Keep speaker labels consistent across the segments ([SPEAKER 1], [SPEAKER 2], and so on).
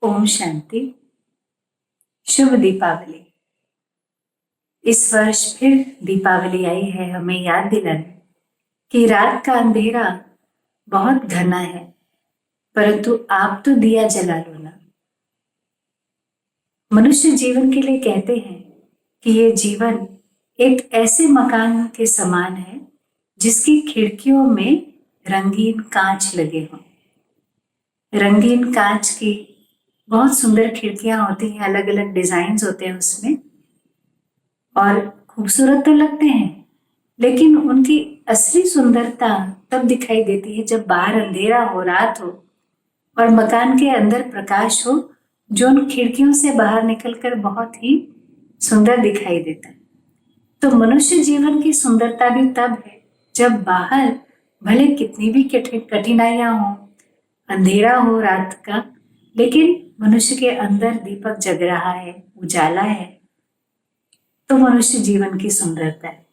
[SPEAKER 1] ओम शांति। शुभ दीपावली। इस वर्ष फिर दीपावली आई है हमें याद दिलाने कि रात का अंधेरा बहुत घना है, परंतु आप तो दिया जला लो ना। मनुष्य जीवन के लिए कहते हैं कि ये जीवन एक ऐसे मकान के समान है जिसकी खिड़कियों में रंगीन कांच लगे हों। रंगीन कांच की बहुत सुंदर खिड़कियां होती हैं, अलग अलग डिजाइन होते हैं उसमें, और खूबसूरत तो लगते हैं, लेकिन उनकी असली सुंदरता तब दिखाई देती है जब बाहर अंधेरा हो, रात हो और मकान के अंदर प्रकाश हो, जो उन खिड़कियों से बाहर निकलकर बहुत ही सुंदर दिखाई देता है। तो मनुष्य जीवन की सुंदरता भी तब है जब बाहर भले कितनी भी कठिनाइयां हो, अंधेरा हो रात का, लेकिन मनुष्य के अंदर दीपक जग रहा है, उजाला है, तो मनुष्य जीवन की सुंदरता है।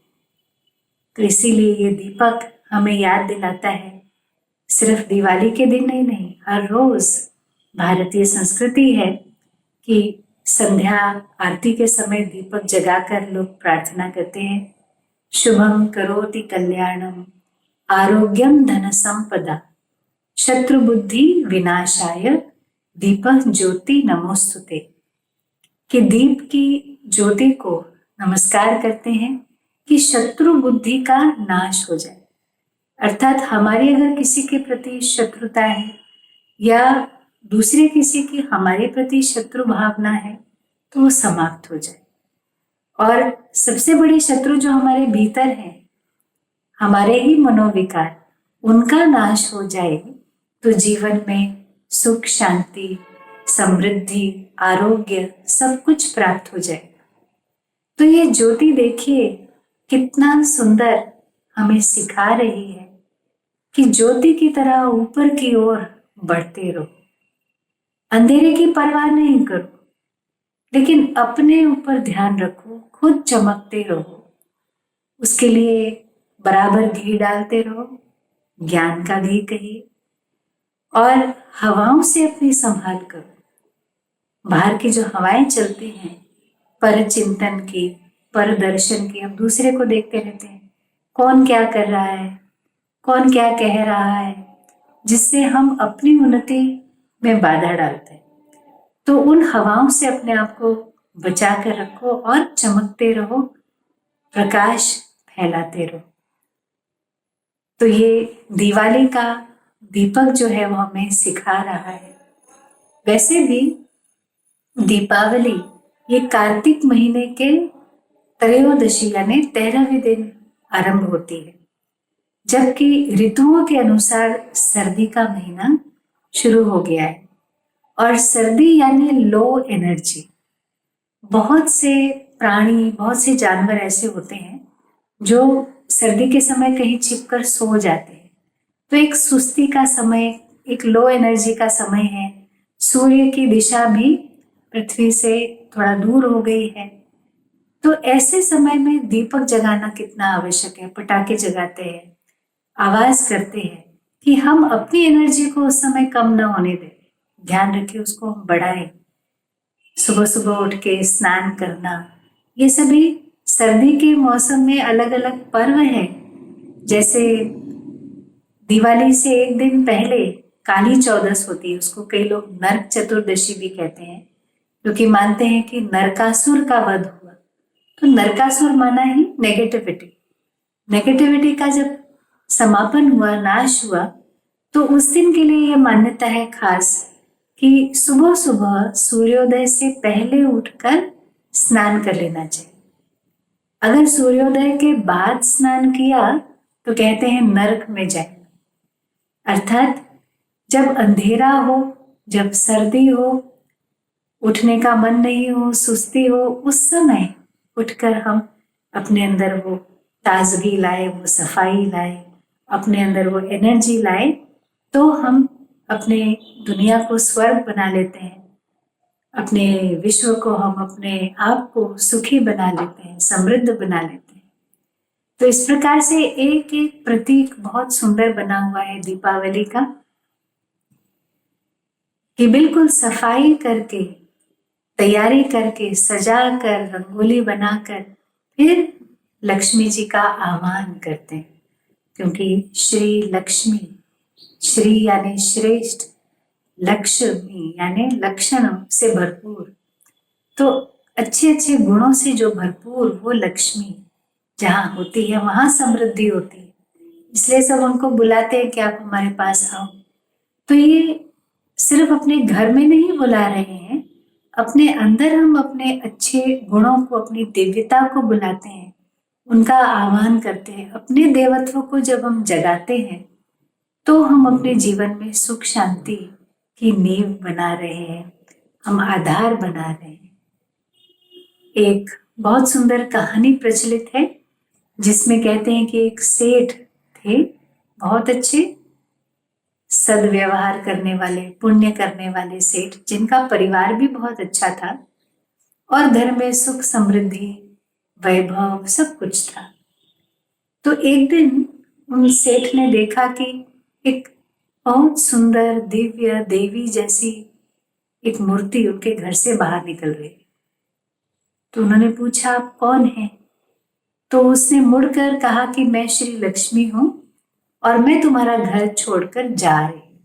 [SPEAKER 1] तो इसीलिए ये दीपक हमें याद दिलाता है, सिर्फ दिवाली के दिन नहीं, हर रोज भारतीय संस्कृति है कि संध्या आरती के समय दीपक जगाकर लोग प्रार्थना करते हैं, शुभम करोति कल्याणम आरोग्यम धन संपदा शत्रु बुद्धि विनाशाय दीपक ज्योति नमोस्तुते। कि दीप की ज्योति को नमस्कार करते हैं कि शत्रु बुद्धि का नाश हो जाए। अर्थात हमारी अगर किसी के प्रति शत्रुता है या दूसरे किसी की हमारे प्रति शत्रु भावना है तो वो समाप्त हो जाए। और सबसे बड़ी शत्रु जो हमारे भीतर है, हमारे ही मनोविकार, उनका नाश हो जाए तो जीवन में सुख, शांति, समृद्धि, आरोग्य सब कुछ प्राप्त हो जाए। तो ये ज्योति देखिए कितना सुंदर हमें सिखा रही है कि ज्योति की तरह ऊपर की ओर बढ़ते रहो, अंधेरे की परवाह नहीं करो, लेकिन अपने ऊपर ध्यान रखो, खुद चमकते रहो। उसके लिए बराबर घी डालते रहो, ज्ञान का घी कहिए, और हवाओं से अपनी संभाल करो। बाहर की जो हवाएं चलती हैं, पर चिंतन की, पर दर्शन की, हम दूसरे को देखते रहते हैं, कौन क्या कर रहा है, कौन क्या कह रहा है, जिससे हम अपनी उन्नति में बाधा डालते हैं। तो उन हवाओं से अपने आप को बचा कर रखो और चमकते रहो, प्रकाश फैलाते रहो। तो ये दिवाली का दीपक जो है वो हमें सिखा रहा है। वैसे भी दीपावली ये कार्तिक महीने के त्रयोदशी यानी 13वें दिन आरंभ होती है, जबकि ऋतुओं के अनुसार सर्दी का महीना शुरू हो गया है। और सर्दी यानी लो एनर्जी। बहुत से प्राणी, बहुत से जानवर ऐसे होते हैं जो सर्दी के समय कहीं छिपकर सो जाते हैं। तो एक सुस्ती का समय, एक लो एनर्जी का समय है। सूर्य की दिशा भी पृथ्वी से थोड़ा दूर हो गई है। तो ऐसे समय में दीपक जगाना कितना आवश्यक है। पटाखे जगाते हैं, आवाज करते हैं कि हम अपनी एनर्जी को उस समय कम न होने दें, ध्यान रखें, उसको हम बढ़ाएं। सुबह सुबह उठ के स्नान करना, ये सभी सर्दी के मौसम में अलग अलग पर्व हैं। जैसे दिवाली से एक दिन पहले काली चौदस होती है, उसको कई लोग नरक चतुर्दशी भी कहते हैं, क्योंकि मानते हैं कि नरकासुर का वध हुआ। तो नरकासुर माना ही नेगेटिविटी। नेगेटिविटी का जब समापन हुआ, नाश हुआ, तो उस दिन के लिए यह मान्यता है खास कि सुबह सुबह सूर्योदय से पहले उठकर स्नान कर लेना चाहिए। अगर सूर्योदय के बाद स्नान किया तो कहते हैं नरक में जाए। अर्थात जब अंधेरा हो, जब सर्दी हो, उठने का मन नहीं हो, सुस्ती हो, उस समय उठकर हम अपने अंदर वो ताजगी लाए, वो सफाई लाए, अपने अंदर वो एनर्जी लाए, तो हम अपने दुनिया को स्वर्ग बना लेते हैं। अपने विश्व को, हम अपने आप को सुखी बना लेते हैं, समृद्ध बना लेते हैं। तो इस प्रकार से एक एक प्रतीक बहुत सुंदर बना हुआ है दीपावली का। कि बिल्कुल सफाई करके, तैयारी करके, सजा कर, रंगोली बनाकर फिर लक्ष्मी जी का आह्वान करते हैं। क्योंकि श्री लक्ष्मी, श्री यानी श्रेष्ठ, लक्ष्मी यानी लक्षणों से भरपूर, तो अच्छे अच्छे गुणों से जो भरपूर वो लक्ष्मी जहाँ होती है वहां समृद्धि होती है। इसलिए सब उनको बुलाते हैं कि आप हमारे पास आओ। तो ये सिर्फ अपने घर में नहीं बुला रहे हैं, अपने अंदर हम अपने अच्छे गुणों को, अपनी दिव्यता को बुलाते हैं, उनका आह्वान करते हैं। अपने देवत्व को जब हम जगाते हैं तो हम अपने जीवन में सुख शांति की नींव बना रहे हैं, हम आधार बना रहे हैं। एक बहुत सुंदर कहानी प्रचलित है जिसमें कहते हैं कि एक सेठ थे, बहुत अच्छे सदव्यवहार करने वाले, पुण्य करने वाले सेठ, जिनका परिवार भी बहुत अच्छा था और घर में सुख समृद्धि वैभव सब कुछ था। तो एक दिन उन सेठ ने देखा कि एक बहुत सुंदर दिव्य देवी जैसी एक मूर्ति उनके घर से बाहर निकल रही। तो उन्होंने पूछा, आप कौन हैं? तो उसने मुड़कर कहा कि मैं श्री लक्ष्मी हूं और मैं तुम्हारा घर छोड़कर जा रही हूं।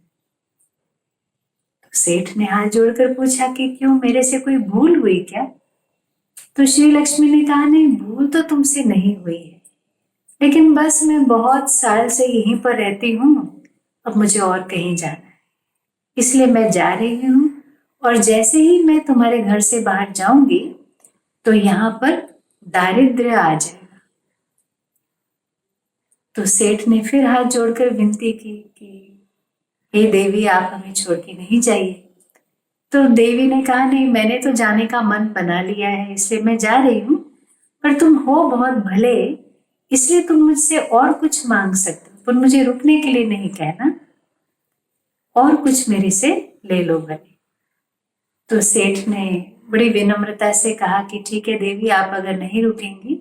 [SPEAKER 1] तो सेठ ने हाथ जोड़कर पूछा कि क्यों, मेरे से कोई भूल हुई क्या? तो श्री लक्ष्मी ने कहा, नहीं, भूल तो तुमसे नहीं हुई है, लेकिन बस मैं बहुत साल से यहीं पर रहती हूँ, अब मुझे और कहीं जाना है, इसलिए मैं जा रही हूँ। और जैसे ही मैं तुम्हारे घर से बाहर जाऊंगी तो यहाँ पर दारिद्र्य आ जाएगा। तो सेठ ने फिर हाथ जोड़कर विनती की कि हे देवी, आप हमें छोड़ के नहीं जाइए। तो देवी ने कहा, नहीं, मैंने तो जाने का मन बना लिया है, इसलिए मैं जा रही हूँ, पर तुम हो बहुत भले, इसलिए तुम मुझसे और कुछ मांग सकते हो, पर मुझे रुकने के लिए नहीं कहना, और कुछ मेरे से ले लो भले। तो सेठ ने बड़ी विनम्रता से कहा कि ठीक है देवी, आप अगर नहीं रुकेंगी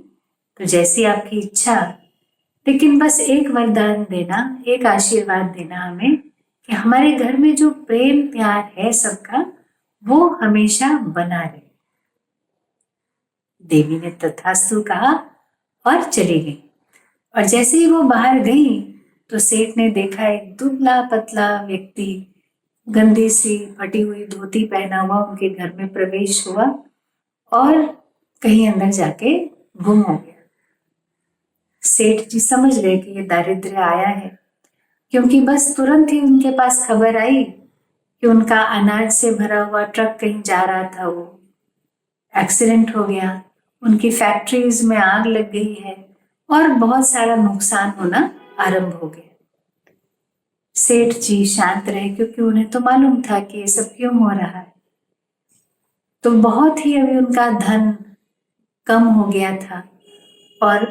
[SPEAKER 1] तो जैसी आपकी इच्छा, लेकिन बस एक वरदान देना, एक आशीर्वाद देना हमें कि हमारे घर में जो प्रेम प्यार है सबका, वो हमेशा बना रहे। देवी ने तथास्तु कहा और चली गई। और जैसे ही वो बाहर गई तो सेठ ने देखा एक दुबला पतला व्यक्ति गंदी सी फटी हुई धोती पहना हुआ उनके घर में प्रवेश हुआ और कहीं अंदर जाके गुम हो गया। सेठ जी समझ गए कि ये दारिद्र्य आया है, क्योंकि बस तुरंत ही उनके पास खबर आई कि उनका अनाज से भरा हुआ ट्रक कहीं जा रहा था, वो एक्सीडेंट हो गया, उनकी फैक्ट्रीज में आग लग गई है और बहुत सारा नुकसान होना आरंभ हो गया। सेठ जी शांत रहे, क्योंकि उन्हें तो मालूम था कि ये सब क्यों हो रहा है। तो बहुत ही अभी उनका धन कम हो गया था और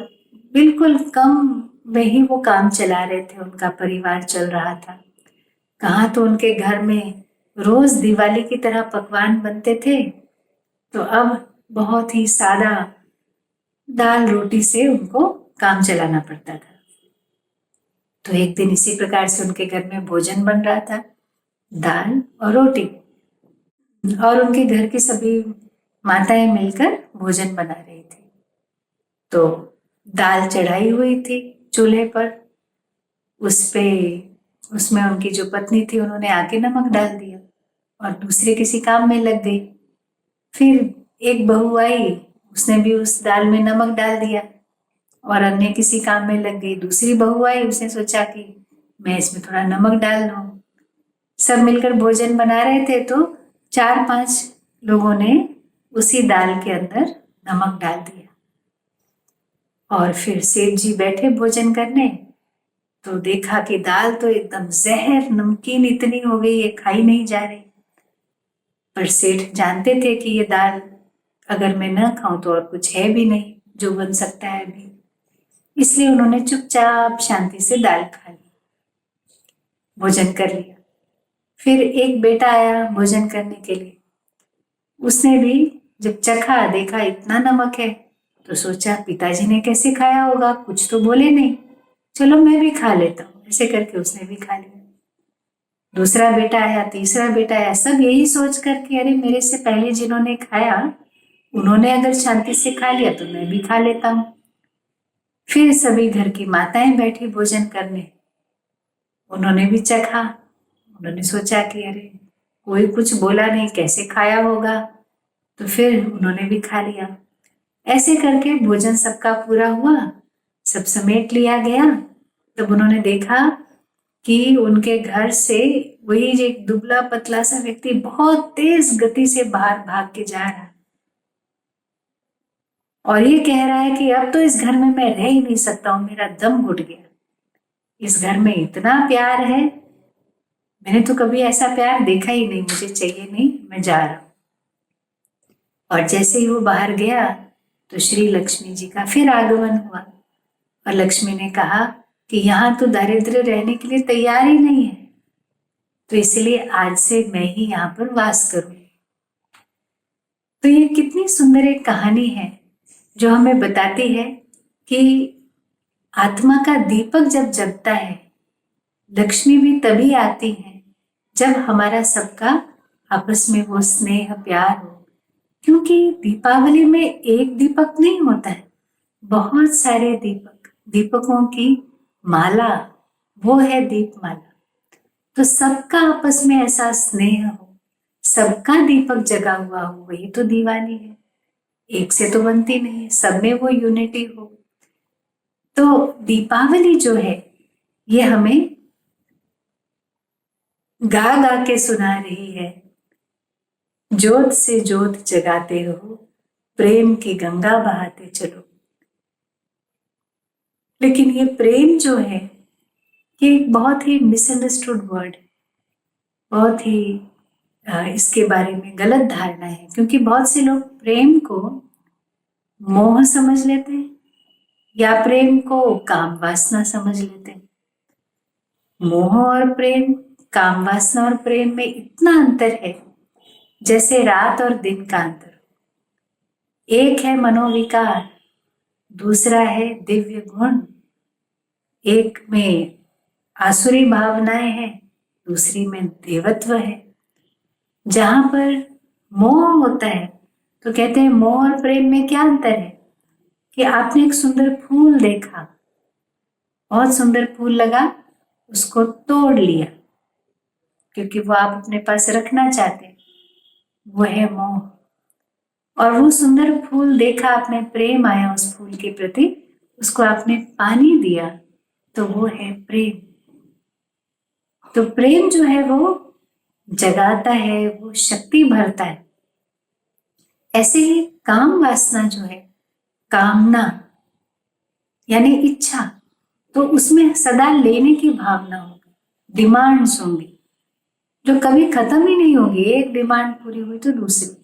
[SPEAKER 1] बिल्कुल कम में ही वो काम चला रहे थे, उनका परिवार चल रहा था। कहाँ तो उनके घर में रोज दिवाली की तरह पकवान बनते थे, तो अब बहुत ही सादा दाल रोटी से उनको काम चलाना पड़ता था। तो एक दिन इसी प्रकार से उनके घर में भोजन बन रहा था, दाल और रोटी, और उनके घर की सभी माताएं मिलकर भोजन बना रही थी। तो दाल चढ़ाई हुई थी चूल्हे पर, उसमें उनकी जो पत्नी थी उन्होंने आके नमक डाल दिया और दूसरे किसी काम में लग गई। फिर एक बहू आई, उसने भी उस दाल में नमक डाल दिया और अन्य किसी काम में लग गई। दूसरी बहू आई, उसने सोचा कि मैं इसमें थोड़ा नमक डाल दूं। सब मिलकर भोजन बना रहे थे तो 4-5 लोगों ने उसी दाल के अंदर नमक डाल दिया। और फिर सेठ जी बैठे भोजन करने तो देखा कि दाल तो एकदम जहर नमकीन इतनी हो गई है, खाई नहीं जा रही। पर सेठ जानते थे कि ये दाल अगर मैं न खाऊं तो और कुछ है भी नहीं जो बन सकता है अभी, इसलिए उन्होंने चुपचाप शांति से दाल खा ली, भोजन कर लिया। फिर एक बेटा आया भोजन करने के लिए, उसने भी जब चखा, देखा इतना नमक है, तो सोचा पिताजी ने कैसे खाया होगा, कुछ तो बोले नहीं, चलो मैं भी खा लेता हूँ। ऐसे करके उसने भी खा लिया। दूसरा बेटा आया, तीसरा बेटा आया, सब यही सोच कर कि अरे मेरे से पहले जिन्होंने खाया उन्होंने अगर शांति से खा लिया तो मैं भी खा लेता हूं। फिर सभी घर की माताएं बैठी भोजन करने, उन्होंने भी चखा। उन्होंने सोचा कि अरे कोई कुछ बोला नहीं, कैसे खाया होगा, तो फिर उन्होंने भी खा लिया। ऐसे करके भोजन सबका पूरा हुआ, सब समेट लिया गया। तब उन्होंने देखा कि उनके घर से वही एक दुबला पतला सा व्यक्ति बहुत तेज गति से बाहर भाग के जा रहा है और ये कह रहा है कि अब तो इस घर में मैं रह ही नहीं सकता हूं, मेरा दम घुट गया। इस घर में इतना प्यार है, मैंने तो कभी ऐसा प्यार देखा ही नहीं, मुझे चाहिए नहीं, मैं जा रहा हूं। और जैसे ही वो बाहर गया तो श्री लक्ष्मी जी का फिर आगमन हुआ और लक्ष्मी ने कहा कि यहाँ तो दारिद्र्य रहने के लिए तैयार ही नहीं है, तो इसलिए आज से मैं ही यहाँ पर वास करूं। तो ये कितनी सुंदर एक कहानी है जो हमें बताती है कि आत्मा का दीपक जब जगता है, लक्ष्मी भी तभी आती है जब हमारा सबका आपस में वो स्नेह प्यार हो। क्योंकि दीपावली में एक दीपक नहीं होता है, बहुत सारे दीपक, दीपकों की माला, वो है दीपमाला। तो सबका आपस में ऐसा स्नेह हो, सबका दीपक जगा हुआ हो, वही तो दिवाली है। एक से तो बनती नहीं है, सब में वो यूनिटी हो। तो दीपावली जो है ये हमें गा गा के सुना रही है, जोत से जोत जगाते रहो, प्रेम की गंगा बहाते चलो। लेकिन ये प्रेम जो है ये एक बहुत ही मिसअंडरस्टूड वर्ड है, बहुत ही इसके बारे में गलत धारणा है। क्योंकि बहुत से लोग प्रेम को मोह समझ लेते हैं या प्रेम को काम वासना समझ लेते हैं। मोह और प्रेम, काम वासना और प्रेम में इतना अंतर है जैसे रात और दिन का अंतर। एक है मनोविकार, दूसरा है दिव्य गुण। एक में आसुरी भावनाएं हैं, दूसरी में देवत्व है। जहां पर मोह होता है तो कहते हैं मोह और प्रेम में क्या अंतर है कि आपने एक सुंदर फूल देखा, बहुत सुंदर फूल लगा, उसको तोड़ लिया क्योंकि वो आप अपने पास रखना चाहते हैं, वो है मोह। और वो सुंदर फूल देखा आपने, प्रेम आया उस फूल के प्रति, उसको आपने पानी दिया, तो वो है प्रेम। तो प्रेम जो है वो जगाता है, वो शक्ति भरता है। ऐसे ही काम वासना जो है, कामना यानी इच्छा, तो उसमें सदा लेने की भावना होगी, डिमांड्स होंगी जो कभी खत्म ही नहीं होगी। एक डिमांड पूरी हुई तो दूसरी,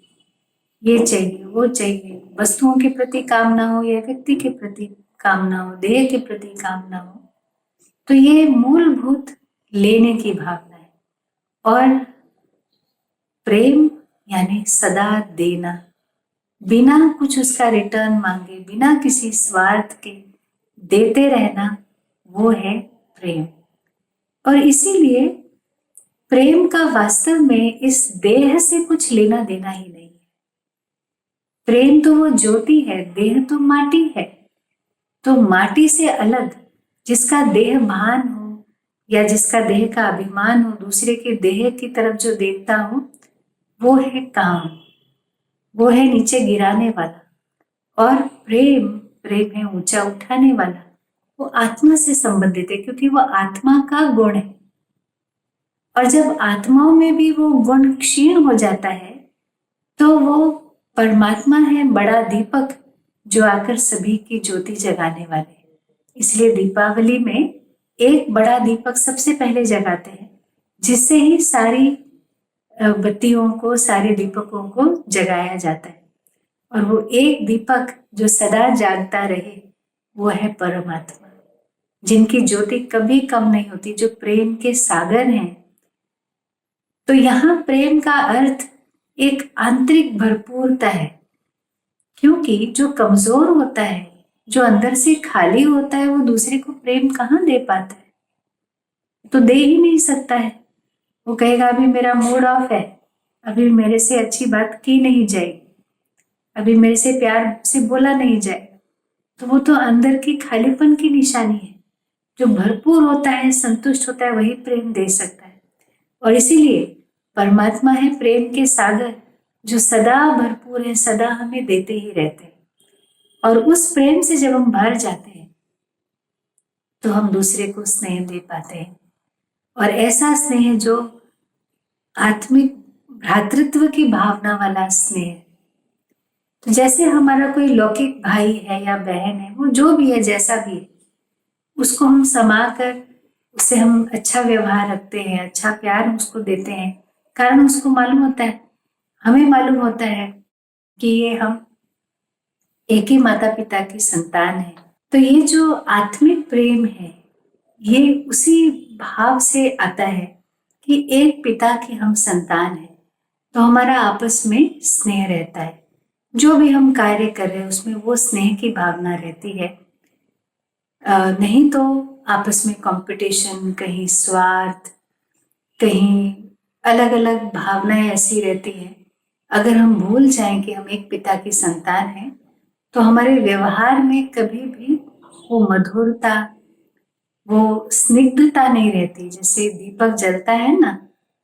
[SPEAKER 1] ये चाहिए वो चाहिए, वस्तुओं के प्रति कामना हो या व्यक्ति के प्रति कामना हो, देह के प्रति कामना हो, तो ये मूलभूत लेने की भावना है। और प्रेम यानी सदा देना, बिना कुछ उसका रिटर्न मांगे, बिना किसी स्वार्थ के देते रहना, वो है प्रेम। और इसीलिए प्रेम का वास्तव में इस देह से कुछ लेना देना ही नहीं है। प्रेम तो वो ज्योति है, देह तो माटी है। तो माटी से अलग जिसका देह भान हो या जिसका देह का अभिमान हो, दूसरे के देह की तरफ जो देखता हो, वो है काम, वो है नीचे गिराने वाला। और प्रेम, प्रेम है ऊंचा उठाने वाला, वो आत्मा से संबंधित है क्योंकि वो आत्मा का गुण है। और जब आत्माओं में भी वो गुण क्षीण हो जाता है तो वो परमात्मा है बड़ा दीपक जो आकर सभी की ज्योति जगाने वाले। इसलिए दीपावली में एक बड़ा दीपक सबसे पहले जगाते हैं, जिससे ही सारी बत्तियों को, सारे दीपकों को जगाया जाता है। और वो एक दीपक जो सदा जागता रहे, वो है परमात्मा, जिनकी ज्योति कभी कम नहीं होती, जो प्रेम के सागर हैं। तो यहाँ प्रेम का अर्थ एक आंतरिक भरपूरता है, क्योंकि जो कमजोर होता है, जो अंदर से खाली होता है, वो दूसरे को प्रेम कहाँ दे पाता है, तो दे ही नहीं सकता है। वो कहेगा अभी मेरा मूड ऑफ है, अभी मेरे से अच्छी बात की नहीं जाएगी, अभी मेरे से प्यार से बोला नहीं जाएगा। तो वो तो अंदर की खालीपन की निशानी है। जो भरपूर होता है, संतुष्ट होता है, वही प्रेम दे सकता है। और इसीलिए परमात्मा है प्रेम के सागर, जो सदा भरपूर है, सदा हमें देते ही रहते हैं। और उस प्रेम से जब हम भर जाते हैं तो हम दूसरे को स्नेह दे पाते हैं। और ऐसा स्नेह जो आत्मिक भ्रातृत्व की भावना वाला स्नेह। तो जैसे हमारा कोई लौकिक भाई है या बहन है, वो जो भी है, जैसा भी है, उसको हम समा कर उससे हम अच्छा व्यवहार रखते हैं, अच्छा प्यार उसको देते हैं। कारण उसको मालूम होता है, हमें मालूम होता है कि ये हम एक ही माता पिता की संतान है। तो ये जो आत्मिक प्रेम है, ये उसी भाव से आता है कि एक पिता की हम संतान है, तो हमारा आपस में स्नेह रहता है। जो भी हम कार्य कर रहे हैं उसमें वो स्नेह की भावना रहती है। नहीं तो आपस में कंपटीशन, कहीं स्वार्थ, कहीं अलग अलग भावनाएं ऐसी रहती हैं। अगर हम भूल जाएं कि हम एक पिता की संतान हैं, तो हमारे व्यवहार में कभी भी वो मधुरता, वो स्निग्धता नहीं रहती। जैसे दीपक जलता है ना,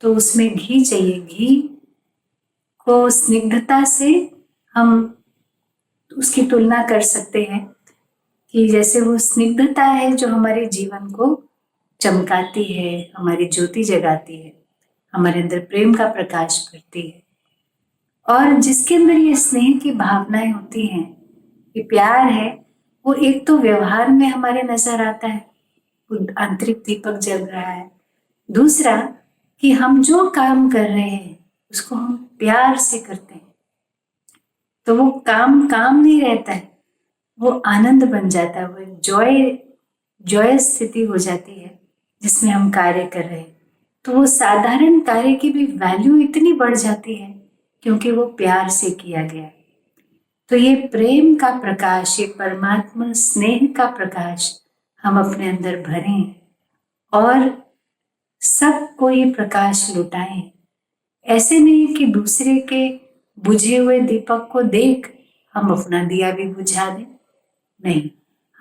[SPEAKER 1] तो उसमें घी चाहिए। घी को स्निग्धता से हम उसकी तुलना कर सकते हैं कि जैसे वो स्निग्धता है जो हमारे जीवन को चमकाती है, हमारी ज्योति जगाती है, हमारे अंदर प्रेम का प्रकाश करती है। और जिसके अंदर ये स्नेह की भावनाएं होती हैं, ये प्यार है, वो एक तो व्यवहार में हमारे नजर आता है, आंतरिक दीपक जल रहा है। दूसरा कि हम जो काम कर रहे हैं उसको हम प्यार से करते हैं, तो वो काम काम नहीं रहता है, वो आनंद बन जाता है, वो जॉय स्थिति हो जाती है जिसमें हम कार्य कर रहे हैं। तो वो साधारण कार्य की भी वैल्यू इतनी बढ़ जाती है क्योंकि वो प्यार से किया गया है। तो ये प्रेम का प्रकाश, ये परमात्मा स्नेह का प्रकाश हम अपने अंदर भरें और सबको ये प्रकाश लुटाएं। ऐसे नहीं कि दूसरे के बुझे हुए दीपक को देख हम अपना दिया भी बुझा दें। नहीं,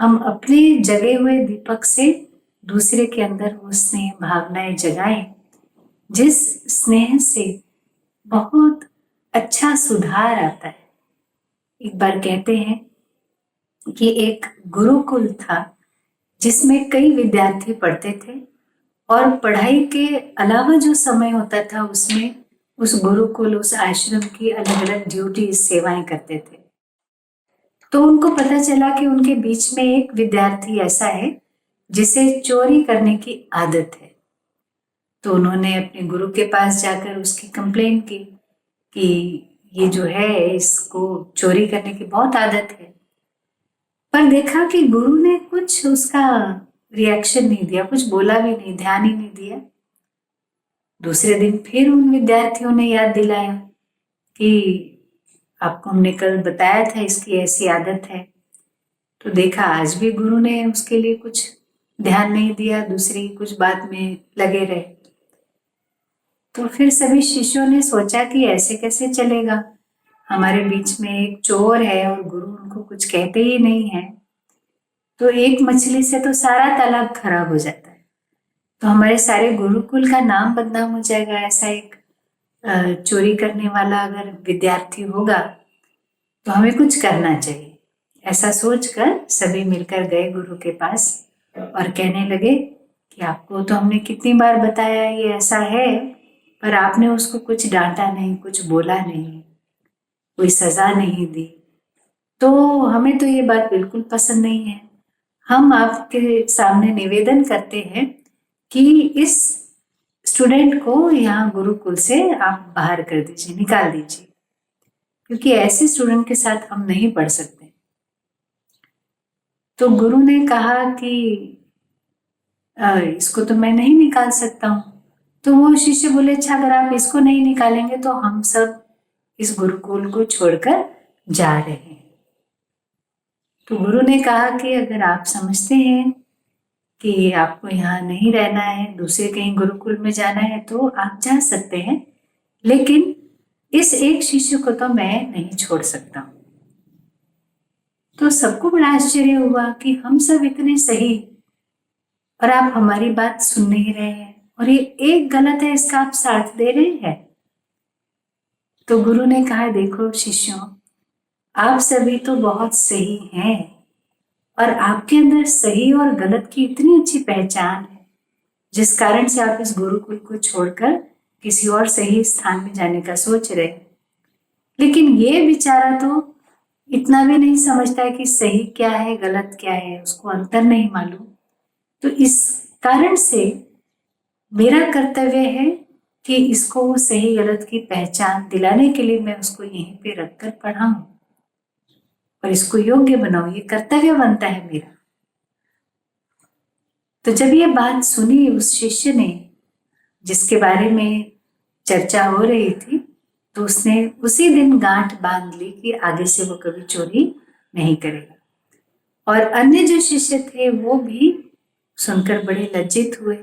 [SPEAKER 1] हम अपने जगे हुए दीपक से दूसरे के अंदर वो स्नेह भावनाएं जगाएं, जिस स्नेह से बहुत अच्छा सुधार आता है। एक बार कहते हैं कि एक गुरुकुल था जिसमें कई विद्यार्थी पढ़ते थे और पढ़ाई के अलावा जो समय होता था उसमें उस गुरुकुल, उस आश्रम की अलग अलग ड्यूटी, सेवाएं करते थे। तो उनको पता चला कि उनके बीच में एक विद्यार्थी ऐसा है जिसे चोरी करने की आदत है। तो उन्होंने अपने गुरु के पास जाकर उसकी कंप्लेन की कि ये जो है, इसको चोरी करने की बहुत आदत है। पर देखा कि गुरु ने कुछ उसका रिएक्शन नहीं दिया, कुछ बोला भी नहीं, ध्यान ही नहीं दिया। दूसरे दिन फिर उन विद्यार्थियों ने याद दिलाया कि आपको हमने कल बताया था इसकी ऐसी आदत है। तो देखा आज भी गुरु ने उसके लिए कुछ ध्यान नहीं दिया, दूसरी कुछ बात में लगे रहे। तो फिर सभी शिष्यों ने सोचा कि ऐसे कैसे चलेगा, हमारे बीच में एक चोर है और गुरु उनको कुछ कहते ही नहीं है। तो एक मछली से तो सारा तालाब खराब हो जाता है, तो हमारे सारे गुरुकुल का नाम बदनाम हो जाएगा। ऐसा एक चोरी करने वाला अगर विद्यार्थी होगा तो हमें कुछ करना चाहिए। ऐसा सोचकर सभी मिलकर गए गुरु के पास और कहने लगे कि आपको तो हमने कितनी बार बताया ये ऐसा है, पर आपने उसको कुछ डांटा नहीं, कुछ बोला नहीं, कोई सजा नहीं दी, तो हमें तो ये बात बिल्कुल पसंद नहीं है। हम आपके सामने निवेदन करते हैं कि इस स्टूडेंट को यहाँ गुरुकुल से आप बाहर कर दीजिए, निकाल दीजिए, क्योंकि ऐसे स्टूडेंट के साथ हम नहीं पढ़ सकते। तो गुरु ने कहा कि इसको तो मैं नहीं निकाल सकता हूँ। तो वो शिष्य बोले, अच्छा अगर आप इसको नहीं निकालेंगे तो हम सब इस गुरुकुल को छोड़कर जा रहे हैं। तो गुरु ने कहा कि अगर आप समझते हैं कि आपको यहाँ नहीं रहना है, दूसरे कहीं गुरुकुल में जाना है तो आप जा सकते हैं, लेकिन इस एक शिष्य को तो मैं नहीं छोड़ सकता हूँ। तो सबको बड़ा आश्चर्य हुआ कि हम सब इतने सही और आप हमारी बात सुन नहीं रहे हैं, और ये एक गलत है इसका आप साथ दे रहे हैं। तो गुरु ने कहा, देखो शिष्यों, आप सभी तो बहुत सही हैं और आपके अंदर सही और गलत की इतनी अच्छी पहचान है, जिस कारण से आप इस गुरुकुल को छोड़कर किसी और सही स्थान में जाने का सोच रहे। लेकिन ये बेचारा तो इतना भी नहीं समझता है कि सही क्या है गलत क्या है, उसको अंतर नहीं मालूम। तो इस कारण से मेरा कर्तव्य है कि इसको वो सही गलत की पहचान दिलाने के लिए मैं उसको यहीं पे रखकर पढ़ाऊं और इसको योग्य बनाऊं, ये कर्तव्य बनता है मेरा। तो जब ये बात सुनी उस शिष्य ने, जिसके बारे में चर्चा हो रही थी, तो उसने उसी दिन गांठ बांध ली कि आगे से वो कभी चोरी नहीं करेगा। और अन्य जो शिष्य थे वो भी सुनकर बड़े लज्जित हुए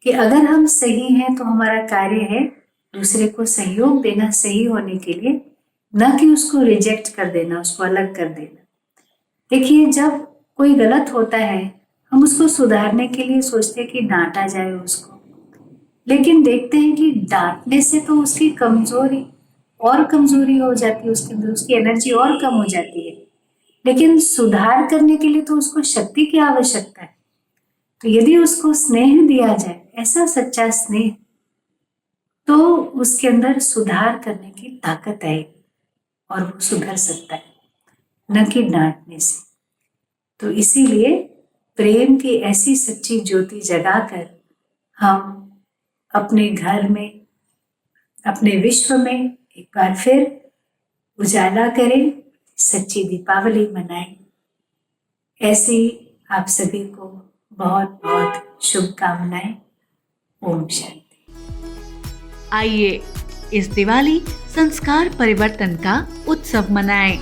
[SPEAKER 1] कि अगर हम सही हैं तो हमारा कार्य है दूसरे को सहयोग देना सही होने के लिए, न कि उसको रिजेक्ट कर देना, उसको अलग कर देना। देखिए, जब कोई गलत होता है हम उसको सुधारने के लिए सोचते हैं कि डांटा जाए उसको, लेकिन देखते हैं कि डांटने से तो उसकी कमजोरी और कमजोरी हो जाती है, उसके अंदर उसकी एनर्जी और कम हो जाती है। लेकिन सुधार करने के लिए तो उसको शक्ति की आवश्यकता है। तो यदि उसको स्नेह दिया जाए, ऐसा सच्चा स्नेह, तो उसके अंदर सुधार करने की ताकत आएगी और वो सुधर सकता है, न कि डांटने से। तो इसीलिए प्रेम की ऐसी सच्ची ज्योति जगाकर हम अपने घर में, अपने विश्व में एक बार फिर उजाला करें, सच्ची दीपावली मनाएं। ऐसे ही आप सभी को बहुत बहुत शुभकामनाएं। ओम शांति।
[SPEAKER 2] आइए इस दिवाली संस्कार परिवर्तन का उत्सव मनाएं।